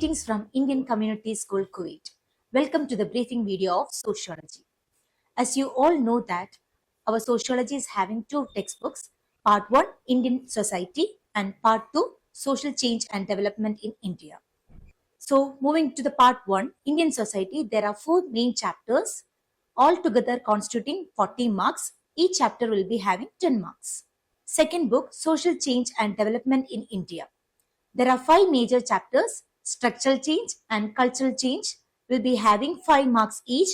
Greetings from Indian Community School, Kuwait. Welcome to the briefing video of Sociology. As you all know that our Sociology is having two textbooks, Part 1, Indian Society, and Part 2, Social Change and Development in India. So moving to the Part 1, Indian Society, there are 4 main chapters, altogether constituting 40 marks. Each chapter will be having 10 marks. Second book, Social Change and Development in India. There are 5 major chapters. Structural change and cultural change will be having 5 marks each.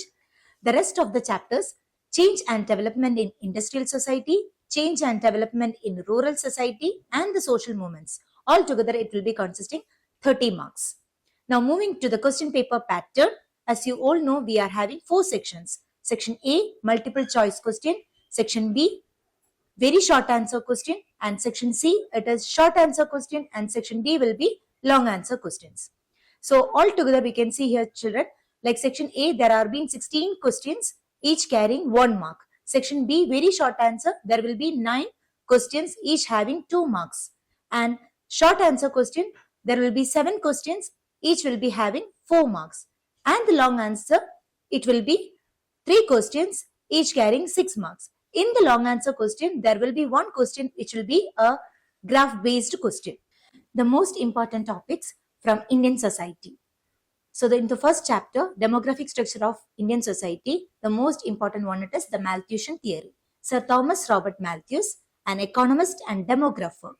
The rest of the chapters, change and development in industrial society, change and development in rural society, and the social movements. Altogether, it will be consisting 30 marks. Now, moving to the question paper pattern, as you all know, we are having 4 sections. Section A, multiple choice question. Section B, very short answer question, and section C, it is short answer question, and section D will be long answer questions. So altogether we can see here, children, like section A, there are been 16 questions, each carrying 1 mark. Section B, very short answer, there will be 9 questions, each having 2 marks. And short answer question, there will be 7 questions, each will be having 4 marks. And the long answer, it will be 3 questions, each carrying 6 marks. In the long answer question, there will be 1 question which will be a graph based question. The most important topics from Indian society. So in the first chapter, demographic structure of Indian society, the most important one, it is the Malthusian theory. Sir Thomas Robert Malthus, an economist and demographer,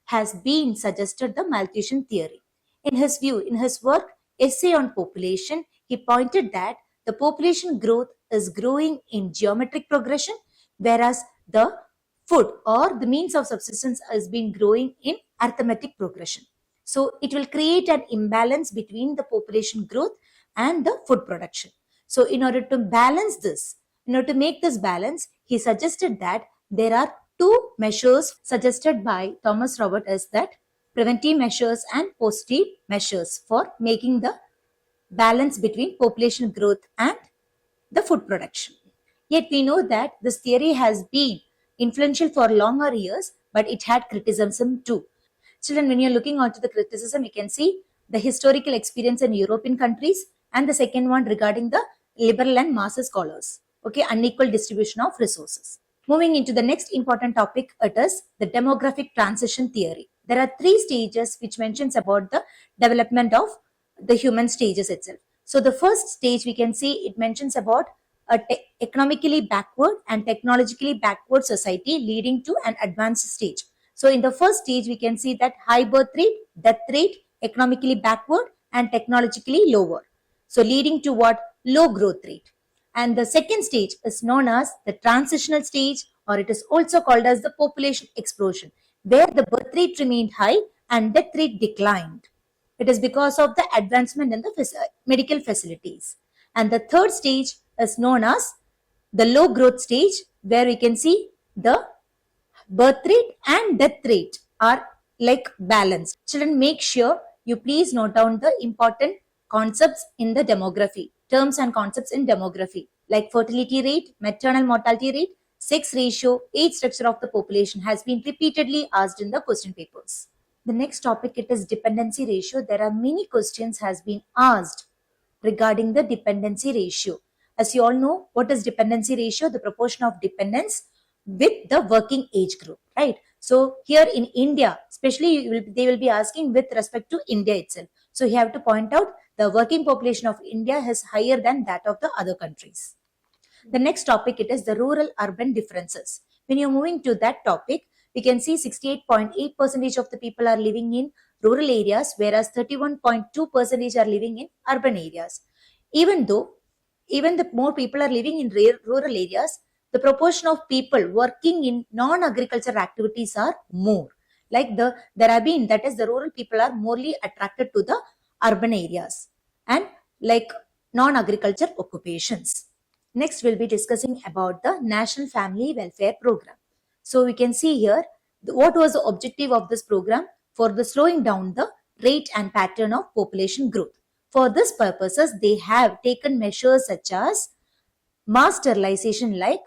has been suggested the Malthusian theory. In his view, in his work, Essay on Population, he pointed that the population growth is growing in geometric progression, whereas the food or the means of subsistence has been growing in arithmetic progression. So it will create an imbalance between the population growth and the food production. So in order to balance this, in order to make this balance, he suggested that there are 2 measures suggested by Thomas Robert, as that preventive measures and positive measures for making the balance between population growth and the food production. Yet we know that this theory has been influential for longer years, but it had criticism too. Children, when you're looking onto the criticism, you can see the historical experience in European countries, and the second one regarding the liberal and mass scholars. Okay, unequal distribution of resources. Moving into the next important topic, it is the demographic transition theory. There are 3 stages which mentions about the development of the human stages itself. So the first stage, we can see it mentions about a economically backward and technologically backward society leading to an advanced stage. So in the first stage, we can see that high birth rate, death rate, economically backward and technologically lower. So leading to what? Low growth rate. And the second stage is known as the transitional stage, or it is also called as the population explosion, where the birth rate remained high and death rate declined. It is because of the advancement in the medical facilities. And the third stage is known as the low growth stage, where we can see the birth rate and death rate are like balanced. Children, make sure you please note down the important concepts in the demography, terms and concepts in demography, like fertility rate, maternal mortality rate, sex ratio, age structure of the population has been repeatedly asked in the question papers. The next topic, it is dependency ratio. There are many questions has been asked regarding the dependency ratio. As you all know, what is dependency ratio? The proportion of dependence with the working age group, right? So here in India, especially they will be asking with respect to India itself. So you have to point out the working population of India is higher than that of the other countries. The next topic, it is the rural-urban differences. When you're moving to that topic, we can see 68.8% of the people are living in rural areas, whereas 31.2% are living in urban areas. Even the more people are living in rural areas, the proportion of people working in non-agricultural activities are more. Like the rural people are morely attracted to the urban areas and like non-agriculture occupations. Next, we'll be discussing about the National Family Welfare Program. So we can see here what was the objective of this program for the slowing down the rate and pattern of population growth. For this purposes, they have taken measures such as mass sterilization like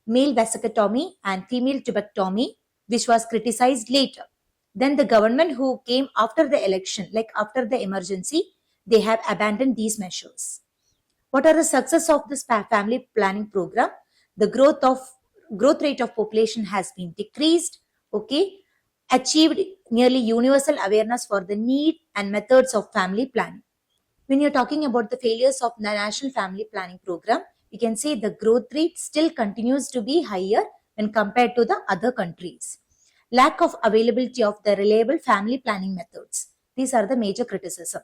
male vasectomy and female tubectomy, which was criticized later. Then the government who came after the election, like after the emergency, they have abandoned these measures. What are the success of this family planning program? The growth rate of population has been decreased. Okay, achieved nearly universal awareness for the need and methods of family planning. When you're talking about the failures of the National Family Planning Program, we can say the growth rate still continues to be higher when compared to the other countries. Lack of availability of the reliable family planning methods. These are the major criticism.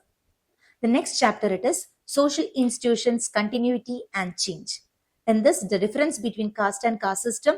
The next chapter it is social institutions, continuity and change. In this, the difference between caste and caste system,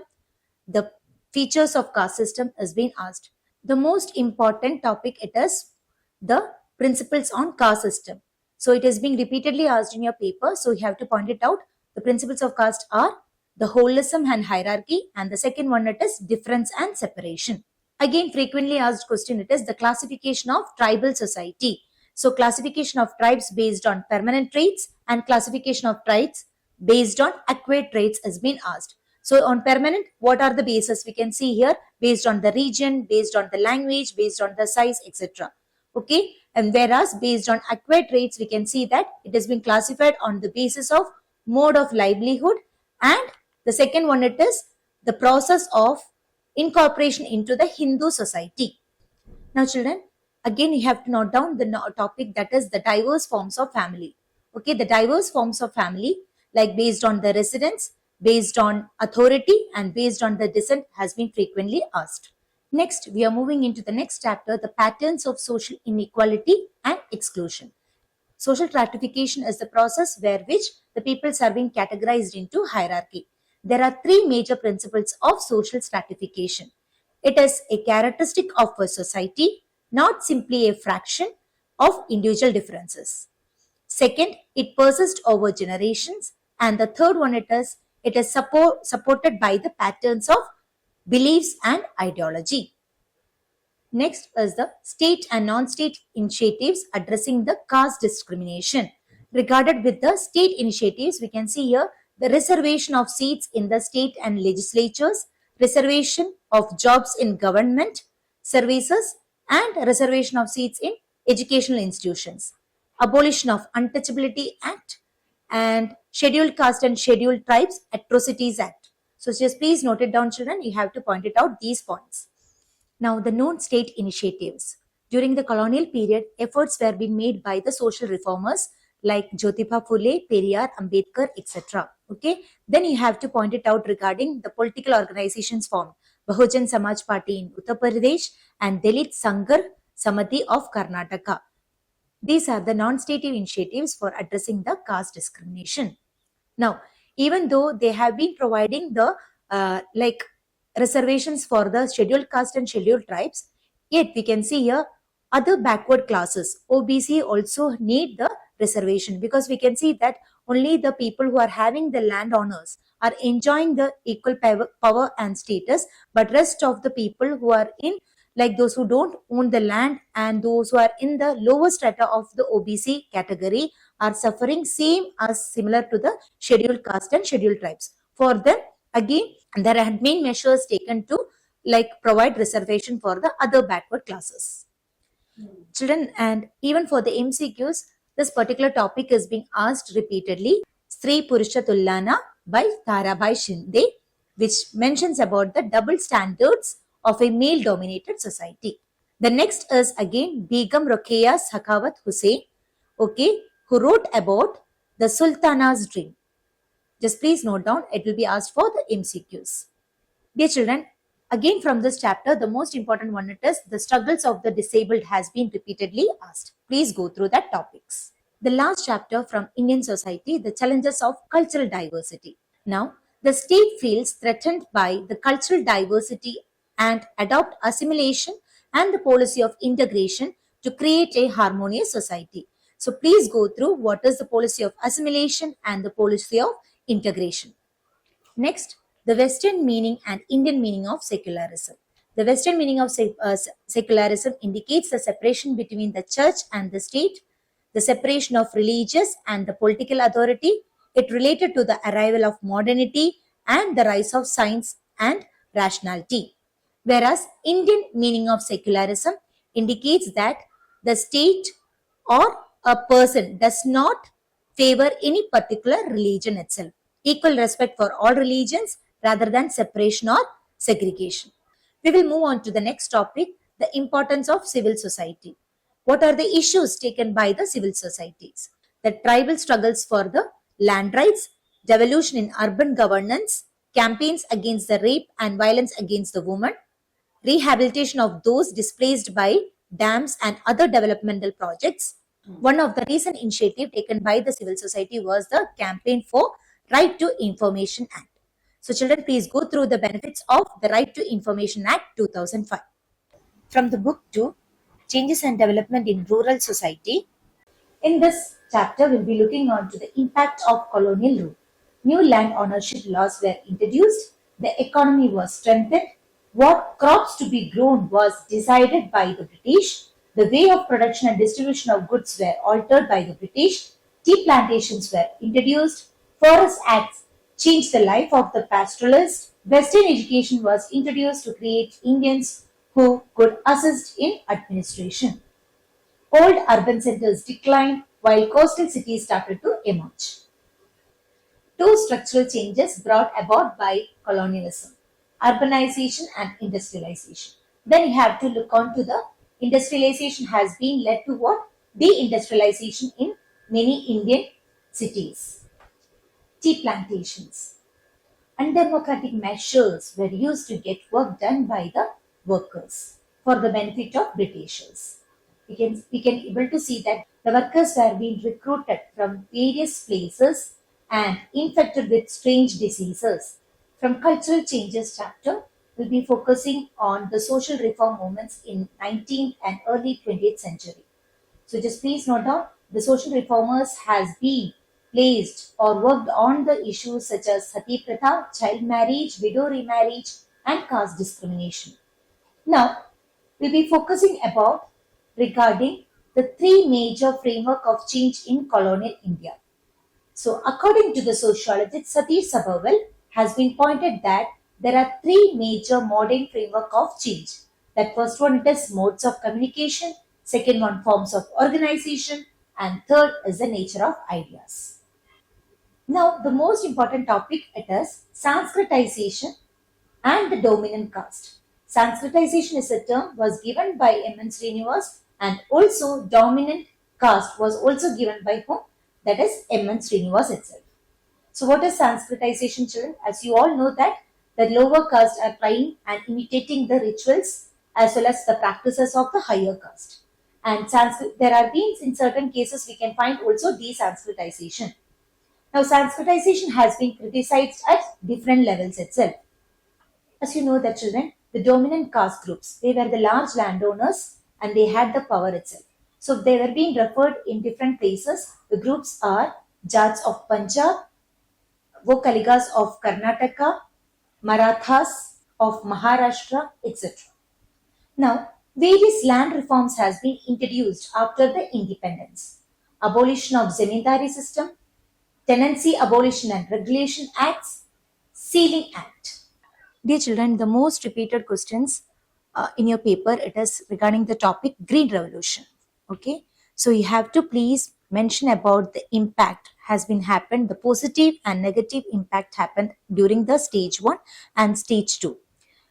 the features of caste system is being asked. The most important topic it is the principles on caste system. So it is being repeatedly asked in your paper. So you have to point it out. The principles of caste are the holism and hierarchy, and the second one it is difference and separation. Again, frequently asked question it is the classification of tribal society. So classification of tribes based on permanent traits and classification of tribes based on acquired traits has been asked. So on permanent, what are the bases? We can see here based on the region, based on the language, based on the size, etc. Okay, and whereas based on acquired traits, we can see that it has been classified on the basis of mode of livelihood, and the second one it is the process of incorporation into the Hindu society. Now children, again you have to note down the topic that is the diverse forms of family. Okay, the diverse forms of family like based on the residence, based on authority and based on the descent has been frequently asked. Next, we are moving into the next chapter, the patterns of social inequality and exclusion. Social stratification is the process where which the peoples are being categorized into hierarchy. There are three major principles of social stratification. It is a characteristic of a society, not simply a fraction of individual differences. Second, it persists over generations. And the third one it is supported by the patterns of beliefs and ideology. Next is the state and non-state initiatives addressing the caste discrimination. Regarded with the state initiatives, we can see here the reservation of seats in the state and legislatures, reservation of jobs in government services, and reservation of seats in educational institutions. Abolition of Untouchability Act and Scheduled Caste and Scheduled Tribes Atrocities Act. So just please note it down children, you have to point it out these points. Now, the known state initiatives. During the colonial period, efforts were being made by the social reformers like Jyotiba Phule, Periyar, Ambedkar, etc. Okay. Then you have to point it out regarding the political organizations formed. Bahujan Samaj Party in Uttar Pradesh and Dalit Sanghar Samati of Karnataka. These are the non-state initiatives for addressing the caste discrimination. Now, even though they have been providing the reservations for the scheduled caste and scheduled tribes, yet we can see here other backward classes, OBC, also need the reservation, because we can see that only the people who are having the landowners are enjoying the equal power and status, but rest of the people who are in, like those who don't own the land and those who are in the lower strata of the OBC category, are suffering same as similar to the scheduled caste and scheduled tribes. For them, again, there had been measures taken to provide reservation for the other backward classes. Children, and even for the MCQs, this particular topic is being asked repeatedly. Sri Purusha Tullana by Tarabai Shinde, which mentions about the double standards of a male-dominated society. The next is again Begum Rokeya Sakhawat Hussain, okay, who wrote about the Sultana's dream. Just please note down, it will be asked for the MCQs. Dear children, again from this chapter, the most important one it is the struggles of the disabled has been repeatedly asked. Please go through that topics. The last chapter from Indian society, the challenges of cultural diversity. Now, the state feels threatened by the cultural diversity and adopt assimilation and the policy of integration to create a harmonious society. So please go through what is the policy of assimilation and the policy of integration. Next, the Western meaning and Indian meaning of secularism. The Western meaning of secularism indicates the separation between the church and the state, the separation of religious and the political authority. It related to the arrival of modernity and the rise of science and rationality. Whereas Indian meaning of secularism indicates that the state or a person does not favor any particular religion itself. Equal respect for all religions rather than separation or segregation. We will move on to the next topic, the importance of civil society. What are the issues taken by the civil societies? The tribal struggles for the land rights, devolution in urban governance, campaigns against the rape and violence against the woman, rehabilitation of those displaced by dams and other developmental projects. One of the recent initiatives taken by the civil society was the campaign for Right to Information Act. So children, please go through the benefits of the Right to Information Act 2005. From the book 2, Changes and Development in Rural Society. In this chapter, we'll be looking on to the impact of colonial rule. New land ownership laws were introduced, the economy was strengthened, what crops to be grown was decided by the British, the way of production and distribution of goods were altered by the British, tea plantations were introduced, forest acts changed the life of the pastoralist, Western education was introduced to create Indians who could assist in administration. Old urban centers declined while coastal cities started to emerge. Two structural changes brought about by colonialism, urbanization and industrialization. Then you have to look on to the industrialization has been led to what? Deindustrialization in many Indian cities. Tea plantations. Undemocratic measures were used to get work done by the workers for the benefit of Britishers. We can able to see that the workers were being recruited from various places and infected with strange diseases. From cultural changes chapter, we'll be focusing on the social reform movements in 19th and early 20th century. So just please note down, the social reformers has been placed or worked on the issues such as sati pratha, child marriage, widow remarriage and caste discrimination. Now, we'll be focusing about regarding the three major framework of change in colonial India. So, according to the sociologist Satish Sabharwal, has been pointed that there are three major modern framework of change. That first one is modes of communication, second one forms of organization, and third is the nature of ideas. Now, the most important topic it is Sanskritization and the dominant caste. Sanskritization is a term was given by M.N. Srinivas and also dominant caste was also given by whom? That is M.N. Srinivas itself. So what is Sanskritization, children? As you all know that the lower caste are trying and imitating the rituals as well as the practices of the higher caste. And Sanskrit, there are been in certain cases we can find also de-Sanskritization. Now Sanskritization has been criticized at different levels itself. As you know that children, the dominant caste groups, they were the large landowners and they had the power itself. So they were being referred in different places. The groups are Jats of Punjab, Vokaligas of Karnataka, Marathas of Maharashtra, etc. Now, various land reforms has been introduced after the independence. Abolition of Zamindari system, Tenancy Abolition and Regulation Acts, Sealing Act. Dear children, the most repeated questions in your paper, it is regarding the topic Green Revolution. Okay, so you have to please mention about the impact has been happened, the positive and negative impact happened during the stage 1 and stage 2.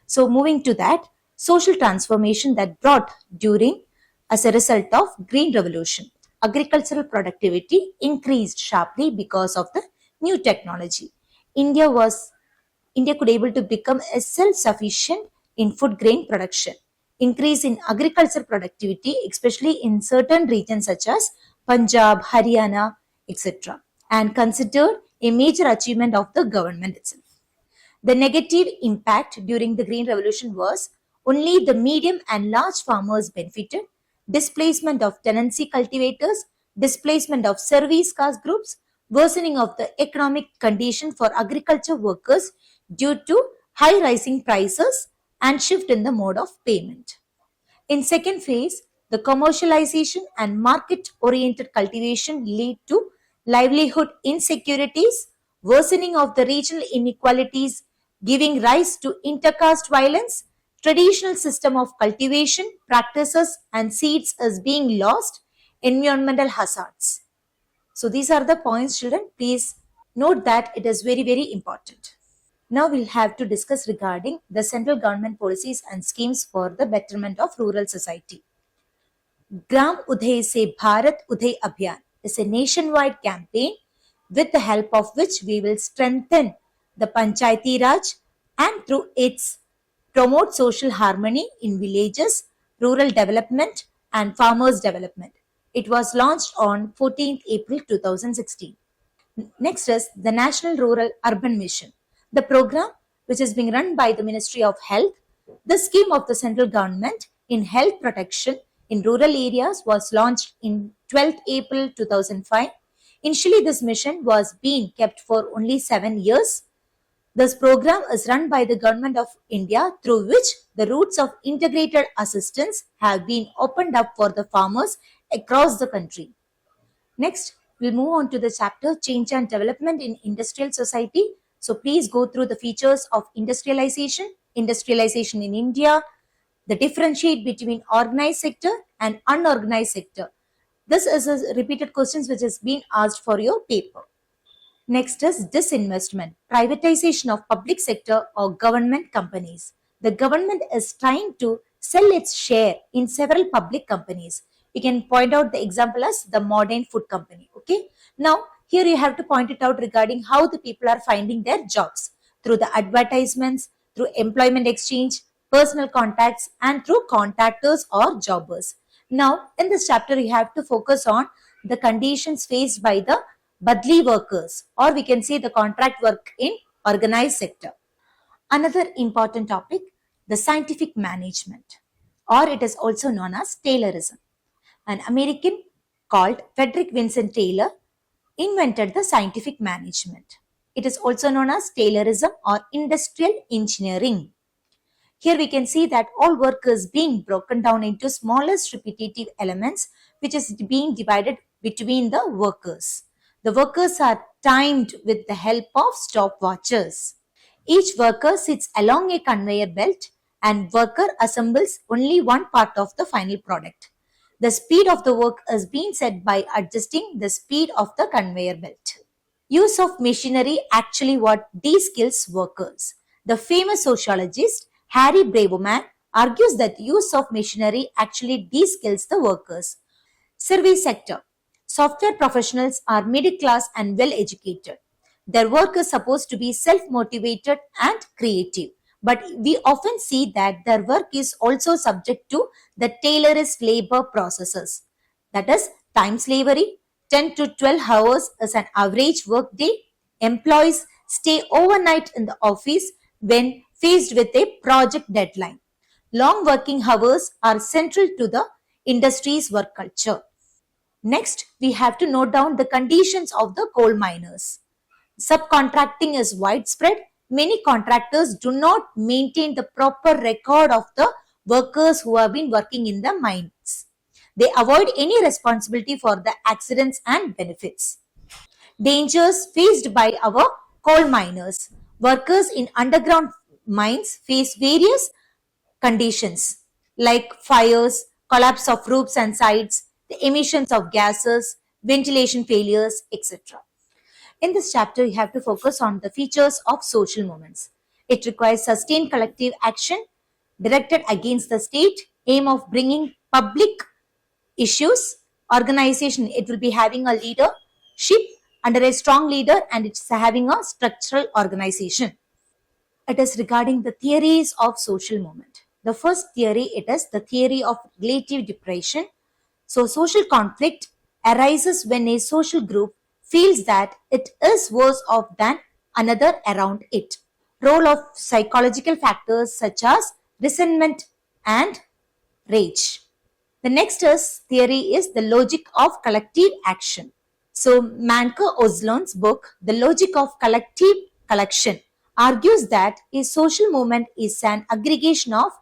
So moving to that, social transformation that brought during as a result of Green Revolution. Agricultural productivity increased sharply because of the new technology. India could able to become a self-sufficient in food grain production. Increase in agricultural productivity, especially in certain regions such as Punjab, Haryana, etc. and considered a major achievement of the government itself. The negative impact during the Green Revolution was only the medium and large farmers benefited, displacement of tenancy cultivators, displacement of service caste groups, worsening of the economic condition for agriculture workers due to high rising prices and shift in the mode of payment. In second phase, the commercialization and market-oriented cultivation lead to livelihood insecurities, worsening of the regional inequalities, giving rise to intercaste violence, traditional system of cultivation, practices and seeds is being lost, environmental hazards. So these are the points, children. Please note that it is very, very important. Now we'll have to discuss regarding the central government policies and schemes for the betterment of rural society. Gram Uday Se Bharat Uday Abhiyan is a nationwide campaign with the help of which we will strengthen the Panchayati Raj and through its promote social harmony in villages, rural development and farmers development. It was launched on 14th April 2016. Next is the National Rural Urban Mission, the program which is being run by the Ministry of Health. The scheme of the central government in health protection in rural areas was launched in 12th April 2005. Initially, this mission was being kept for only 7 years. This program is run by the Government of India, through which the routes of integrated assistance have been opened up for the farmers across the country. Next, we'll move on to the chapter Change and Development in Industrial Society. So please go through the features of industrialization in India, the differentiate between organized sector and unorganized sector. This is a repeated questions which has been asked for your paper. Next is disinvestment, privatization of public sector or government companies. The government is trying to sell its share in several public companies. You can point out the example as the Modern Food Company. Okay. Now, here you have to point it out regarding how the people are finding their jobs through the advertisements, through employment exchange, personal contacts, and through contractors or jobbers. Now, in this chapter, you have to focus on the conditions faced by the badli workers, or we can say the contract work in organized sector. Another important topic, the scientific management, or it is also known as Taylorism. An American called Frederick Vincent Taylor invented the scientific management. It is also known as Taylorism or industrial engineering. Here we can see that all work is being broken down into smallest repetitive elements which is being divided between the workers. The workers are timed with the help of stopwatches. Each worker sits along a conveyor belt and worker assembles only one part of the final product. The speed of the work is being set by adjusting the speed of the conveyor belt. Use of machinery actually what de-skills workers. The famous sociologist Harry Braverman argues that use of machinery actually de-skills the workers. Service sector. Software professionals are middle class and well educated. Their work is supposed to be self-motivated and creative. But we often see that their work is also subject to the Taylorist labor processes. That is, time slavery, 10 to 12 hours is an average work day. Employees stay overnight in the office when faced with a project deadline. Long working hours are central to the industry's work culture. Next, we have to note down the conditions of the coal miners. Subcontracting is widespread. Many contractors do not maintain the proper record of the workers who have been working in the mines. They avoid any responsibility for the accidents and benefits. Dangers faced by our coal miners. Workers in underground mines face various conditions like fires, collapse of roofs and sides, the emissions of gases, ventilation failures, etc. In this chapter, you have to focus on the features of social movements. It requires sustained collective action directed against the state, aim of bringing public issues, organization. It will be having a leadership under a strong leader and it's having a structural organization. It is regarding the theories of social movement. The first theory, it is the theory of relative depression. So social conflict arises when a social group feels that it is worse off than another around it. Role of psychological factors such as resentment and rage. The next theory is the logic of collective action. So Manker Oslon's book, The Logic of Collective Collection, argues that a social movement is an aggregation of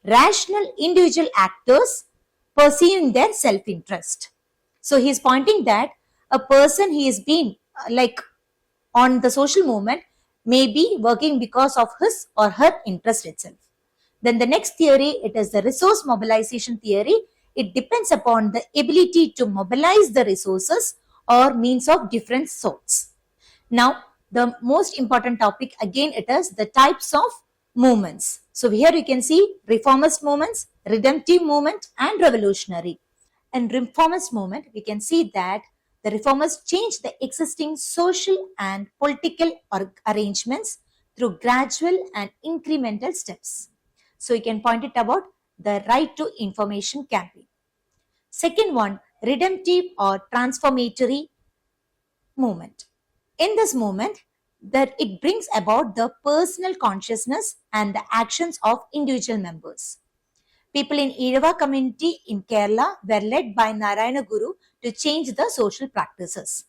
rational individual actors pursuing their self-interest. So he is pointing that a person he is being like on the social movement may be working because of his or her interest itself. Then the next theory, it is the resource mobilization theory. It depends upon the ability to mobilize the resources or means of different sorts. Now, the most important topic again, it is the types of movements. So here you can see reformist movements, redemptive movement and revolutionary. In reformist movement, we can see that the reformers changed the existing social and political arrangements through gradual and incremental steps. So you can point it about the right to information campaign. Second one, redemptive or transformatory movement. In this movement, that it brings about the personal consciousness and the actions of individual members. People in Irava community in Kerala were led by Narayana Guru to change the social practices.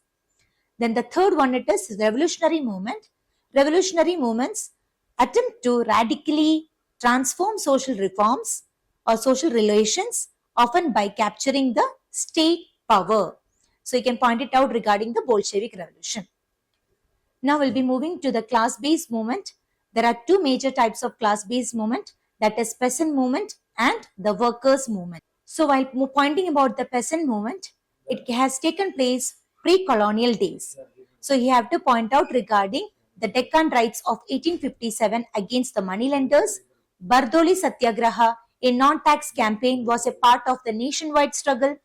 Then the third one, it is revolutionary movement. Revolutionary movements attempt to radically transform social reforms or social relations, often by capturing the state power. So you can point it out regarding the Bolshevik Revolution. Now we'll be moving to the class-based movement. There are two major types of class-based movement, that is peasant movement and the workers movement. So while pointing about the peasant movement, it has taken place pre-colonial days. So you have to point out regarding the Deccan Riots of 1857 against the moneylenders. Bardoli Satyagraha, a non-tax campaign, was a part of the nationwide struggle.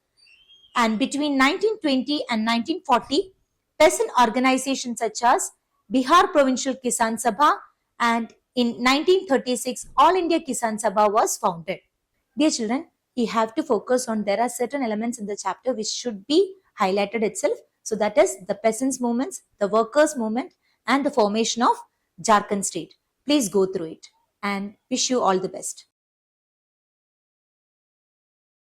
And between 1920 and 1940, peasant organizations such as Bihar Provincial Kisan Sabha and in 1936, All India Kisan Sabha was founded. Dear children, you have to focus on there are certain elements in the chapter which should be highlighted itself. So that is the peasants movements, the workers movement and the formation of Jharkhand state. Please go through it and wish you all the best.